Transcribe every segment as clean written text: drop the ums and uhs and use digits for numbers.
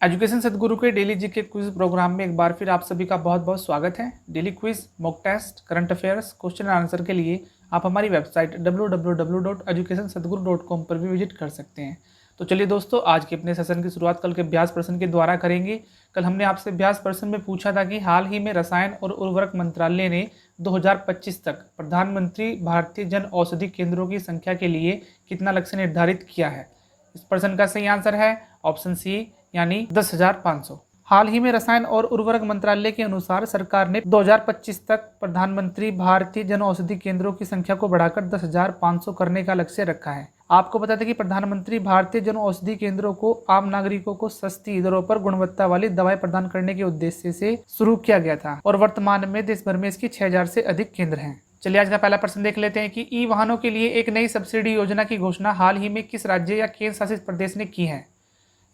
Education सदगुरु के daily GK quiz programme में एक बार फिर आप सभी का बहुत बहुत स्वागत है। Daily quiz, mock test, current affairs, question and answer के लिए आप हमारी वेबसाइट www.educationsadguru.com पर भी विजिट कर सकते हैं। तो चलिए दोस्तों, आज के अपने सेशन की शुरुआत कल के अभ्यास प्रश्न के द्वारा करेंगे। कल हमने आपसे अभ्यास प्रश्न में पूछा था कि हाल ही में रसायन और उर्वरक मंत्रालय ने 2025 तक प्रधानमंत्री भारतीय जन औषधि केंद्रों की संख्या के लिए कितना लक्ष्य निर्धारित किया है। इस प्रश्न का सही आंसर है ऑप्शन सी, यानी 10,500। हाल ही में रसायन और उर्वरक मंत्रालय के अनुसार सरकार ने 2025 तक प्रधानमंत्री भारतीय जन औषधि केंद्रों की संख्या को बढ़ाकर 10,500 करने का लक्ष्य रखा है। आपको बता दें कि प्रधानमंत्री भारतीय जन औषधि केंद्रों को आम नागरिकों को सस्ती दरों पर गुणवत्ता वाली दवाएं प्रदान करने के उद्देश्य से शुरू किया गया था और वर्तमान में देश भर में इसकी 6,000 से अधिक केंद्र हैं। चलिए आज का पहला प्रश्न देख लेते हैं कि ई वाहनों के लिए एक नई सब्सिडी योजना की घोषणा हाल ही में किस राज्य या केंद्र शासित प्रदेश ने की है।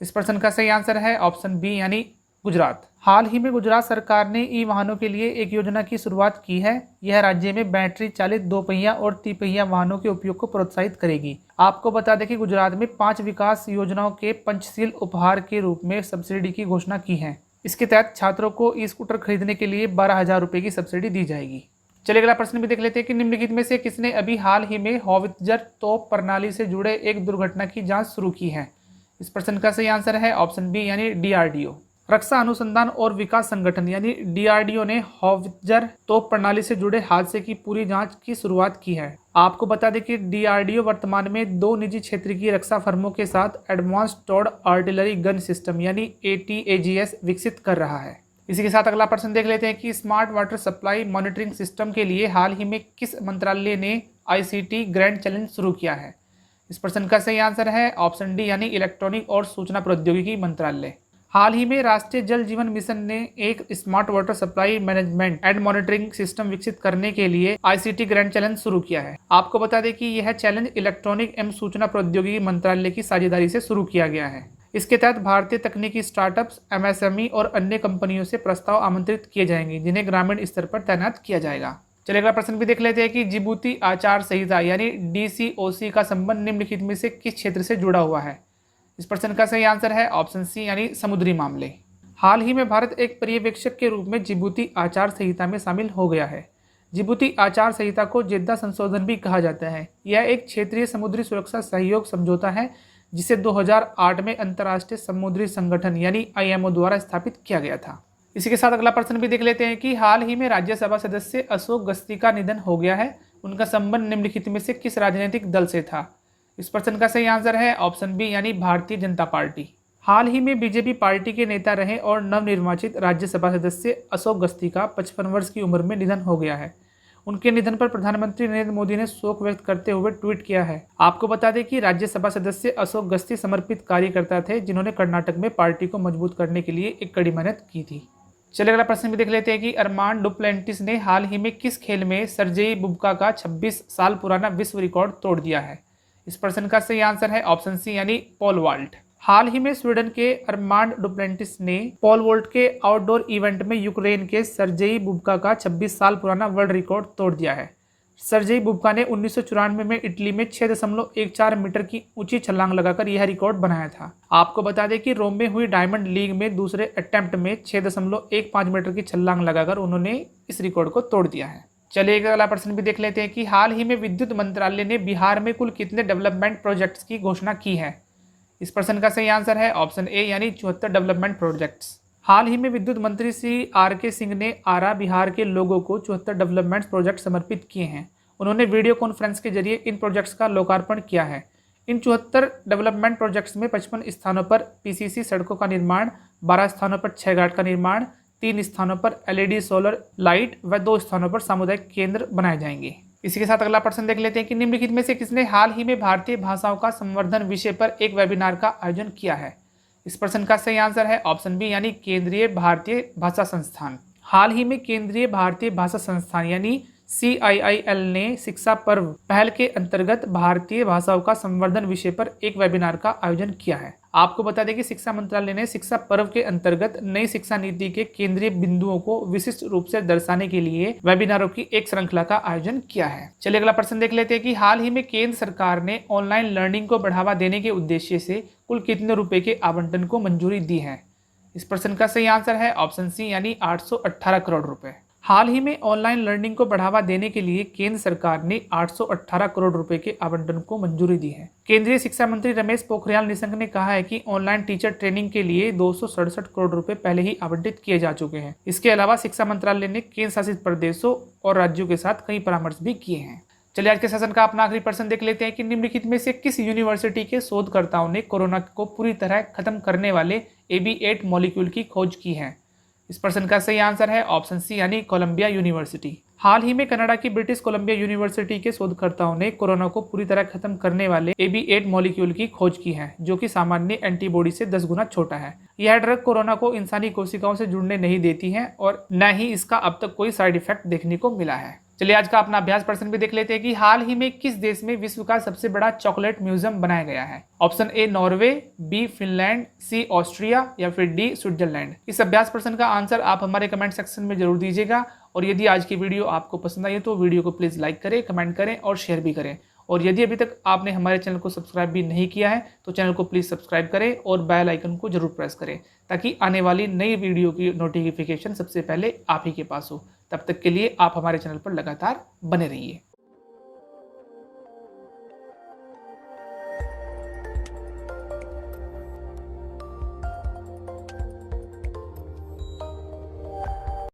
इस प्रश्न का सही आंसर है ऑप्शन बी, यानी गुजरात। हाल ही में गुजरात सरकार ने ई वाहनों के लिए एक योजना की शुरुआत की है। यह राज्य में बैटरी चालित दोपहिया और तिपहिया वाहनों के उपयोग को प्रोत्साहित करेगी। आपको बता दें कि गुजरात में 5 विकास योजनाओं के पंचशील उपहार के रूप में सब्सिडी की घोषणा की है। इसके तहत छात्रों को ई स्कूटर खरीदने के लिए 12,000 रुपये की सब्सिडी दी जाएगी। चलिए अगला प्रश्न भी देख लेते हैं कि निम्नलिखित में से किसने अभी हाल ही में हौवित्जर तोप प्रणाली से जुड़े एक दुर्घटना की जांच शुरू की है। इस प्रश्न का सही आंसर है ऑप्शन बी, यानी डीआरडीओ। रक्षा अनुसंधान और विकास संगठन यानी डीआरडीओ ने हौवित्जर तोप प्रणाली से जुड़े हादसे की पूरी जांच की शुरुआत की है। आपको बता दें कि डीआरडीओ वर्तमान में 2 निजी क्षेत्र की रक्षा फर्मों के साथ advance toured artillery gun system यानी ATAGS विकसित कर रहा है। इसी के साथ अगला प्रश्न देख लेते हैं कि smart water supply monitoring system के लिए हाल ही में किस मंत्रालय ने ICT ग्रैंड चैलेंज शुरू किया है। इस प्रश्न का सही आंसर है ऑप्शन डी, यानी इलेक्ट्रॉनिक और सूचना प्रौद्योगिकी मंत्रालय। हाल ही में राष्ट्रीय जल जीवन मिशन ने एक smart water supply management and monitoring system विकसित करने के लिए ICT ग्रैंड चैलेंज शुरू किया है। आपको बता दें कि यह चैलेंज इलेक्ट्रॉनिक एवं सूचना प्रौद्योगिकी मंत्रालय की साझेदारी से शुरू किया गया है। इसके तहत भारतीय तकनीकी स्टार्टअप्स, MSME और अन्य कंपनियों से प्रस्ताव आमंत्रित किए जाएंगे जिन्हें ग्रामीण स्तर पर तैनात किया जाएगा। चलिए अगला प्रश्न भी देख लेते हैं कि जिबूती आचार संहिता यानी DCOC का संबंध निम्नलिखित में से किस क्षेत्र से जुड़ा हुआ है। इस प्रश्न का सही आंसर है ऑप्शन सी, यानी समुद्री मामले। हाल ही में भारत एक पर्यवेक्षक के रूप में जिबूती आचार संहिता में शामिल हो गया है। जिबूती आचार संहिता को जेद्दा संशोधन भी कहा जाता है। यह एक क्षेत्रीय समुद्री सुरक्षा सहयोग समझौता है जिसे 2008 में अंतर्राष्ट्रीय समुद्री संगठन यानी IMO द्वारा स्थापित किया गया था। इसी के साथ अगला प्रश्न भी देख लेते हैं कि हाल ही में राज्यसभा सदस्य अशोक गस्ती का निधन हो गया है। उनका संबंध निम्नलिखित में से किस राजनीतिक दल से था। इस प्रश्न का सही आंसर है ऑप्शन बी, यानी भारतीय जनता पार्टी। हाल ही में बीजेपी पार्टी के नेता रहे और नवनिर्वाचित राज्यसभा सदस्य अशोक गस्ती का 55 वर्ष की उम्र में निधन हो गया है। उनके निधन पर प्रधानमंत्री नरेंद्र मोदी ने शोक व्यक्त करते हुए ट्वीट किया है। आपको बता दें कि राज्यसभा सदस्य अशोक गस्ती समर्पित कार्यकर्ता थे जिन्होंने कर्नाटक में पार्टी को मजबूत करने के लिए एक कड़ी मेहनत की थी। चलिए अगला प्रश्न भी देख लेते हैं कि अरमान डुप्लेंटिस ने हाल ही में किस खेल में सर्जेई बुबका का 26 साल पुराना विश्व रिकॉर्ड तोड़ दिया है। इस प्रश्न का सही आंसर है ऑप्शन सी, यानी पोल वॉल्ट। हाल ही में स्वीडन के अरमांड डुप्लेंटिस ने पोल वॉल्ट के आउटडोर इवेंट में यूक्रेन के सर्जेई बुबका का 26 साल पुराना वर्ल्ड रिकॉर्ड तोड़ दिया है। सर्जेई बुबका ने 1994 में इटली में 6.14 मीटर की ऊंची छलांग लगाकर यह रिकॉर्ड बनाया था। आपको बता दें कि रोम में हुई डायमंड लीग में दूसरे अटेम्प्ट में 6.15 मीटर की छलांग लगाकर उन्होंने इस रिकॉर्ड को तोड़ दिया है। चलिए अगला प्रश्न भी देख लेते हैं कि हाल ही में विद्युत मंत्रालय ने बिहार में कुल कितने डेवलपमेंट प्रोजेक्ट्स की घोषणा की है। इस प्रश्न का सही आंसर है ऑप्शन ए, यानी 74 डेवलपमेंट प्रोजेक्ट्स। हाल ही में विद्युत मंत्री श्री RK सिंह ने आरा बिहार के लोगों को 74 डेवलपमेंट प्रोजेक्ट समर्पित किए हैं। उन्होंने वीडियो कॉन्फ्रेंस के जरिए इन प्रोजेक्ट्स का लोकार्पण किया है। इन 74 डेवलपमेंट प्रोजेक्ट्स में 55 स्थानों पर PCC सड़कों का निर्माण, 12 स्थानों पर 6 घाट का निर्माण, 3 स्थानों पर LED सोलर लाइट व 2 स्थानों पर सामुदायिक केंद्र बनाए जाएंगे। इसी के साथ अगला प्रश्न देख लेते हैं कि निम्नलिखित में से किसने हाल ही में भारतीय भाषाओं का संवर्धन विषय पर एक वेबिनार का आयोजन किया है। इस प्रश्न का सही आंसर है ऑप्शन बी, यानी केंद्रीय भारतीय भाषा संस्थान। हाल ही में केंद्रीय भारतीय भाषा संस्थान यानी CIIL ने शिक्षा पर्व पहल के अंतर्गत भारतीय भाषाओं का संवर्धन विषय पर एक वेबिनार का आयोजन किया है। आपको बता दें कि शिक्षा मंत्रालय ने शिक्षा पर्व के अंतर्गत नई शिक्षा नीति के केंद्रीय बिंदुओं को विशिष्ट रूप से दर्शाने के लिए वेबिनारों की एक श्रृंखला का आयोजन किया है। चलिए अगला प्रश्न देख लेते हैं कि हाल ही में केंद्र सरकार ने ऑनलाइन लर्निंग को बढ़ावा देने के उद्देश्य से कुल कितने रुपए के आवंटन को मंजूरी दी है। इस प्रश्न का सही आंसर है ऑप्शन सी यानी 818 करोड़ रुपए। हाल ही में ऑनलाइन लर्निंग को बढ़ावा देने के लिए केंद्र सरकार ने 818 करोड़ रुपए के आवंटन को मंजूरी दी है। केंद्रीय शिक्षा मंत्री रमेश पोखरियाल निशंक ने कहा है कि ऑनलाइन टीचर ट्रेनिंग के लिए 267 करोड़ रुपए पहले ही आवंटित किए जा चुके हैं। इसके अलावा शिक्षा मंत्रालय ने केंद्र शासित प्रदेशों और राज्यों के साथ कई परामर्श भी किए हैं। चलिए आज के सेशन का अपना आखिरी प्रश्न देख लेते हैं कि निम्नलिखित में से किस यूनिवर्सिटी के शोधकर्ताओं ने कोरोना को पूरी तरह खत्म करने वाले AB8 मॉलिक्यूल की खोज की है। इस प्रश्न का सही आंसर है ऑप्शन सी यानी कोलंबिया यूनिवर्सिटी। हाल ही में कनाडा की ब्रिटिश कोलंबिया यूनिवर्सिटी के शोधकर्ताओं ने कोरोना को पूरी तरह खत्म करने वाले AB8 मॉलिक्यूल की खोज की है, जो कि सामान्य एंटीबॉडी से 10 गुना छोटा है। यह ड्रग कोरोना को इंसानी कोशिकाओं से जुड़ने नहीं देती है और न ही इसका अब तक कोई साइड इफेक्ट देखने को मिला है। चलिए आज का अपना अभ्यास प्रश्न भी देख लेते हैं कि हाल ही में किस देश में विश्व का सबसे बड़ा चॉकलेट म्यूजियम बनाया गया है। Option A Norway, B Finland, C Austria या फिर डी स्विट्जरलैंड। इस अभ्यास प्रश्न का आंसर आप हमारे कमेंट सेक्शन में जरूर दीजिएगा और यदि आज की वीडियो आपको पसंद आई तो वीडियो को प्लीज़ लाइक करें, कमेंट करें और शेयर भी करें। और यदि अभी तक आपने हमारे चैनल को सब्सक्राइब भी नहीं किया है तो चैनल को प्लीज़ सब्सक्राइब करें और बेल आइकन को जरूर प्रेस करें ताकि आने वाली नई वीडियो की नोटिफिकेशन सबसे पहले आप ही के पास हो। तब तक के लिए आप हमारे चैनल पर लगातार बने रहिए।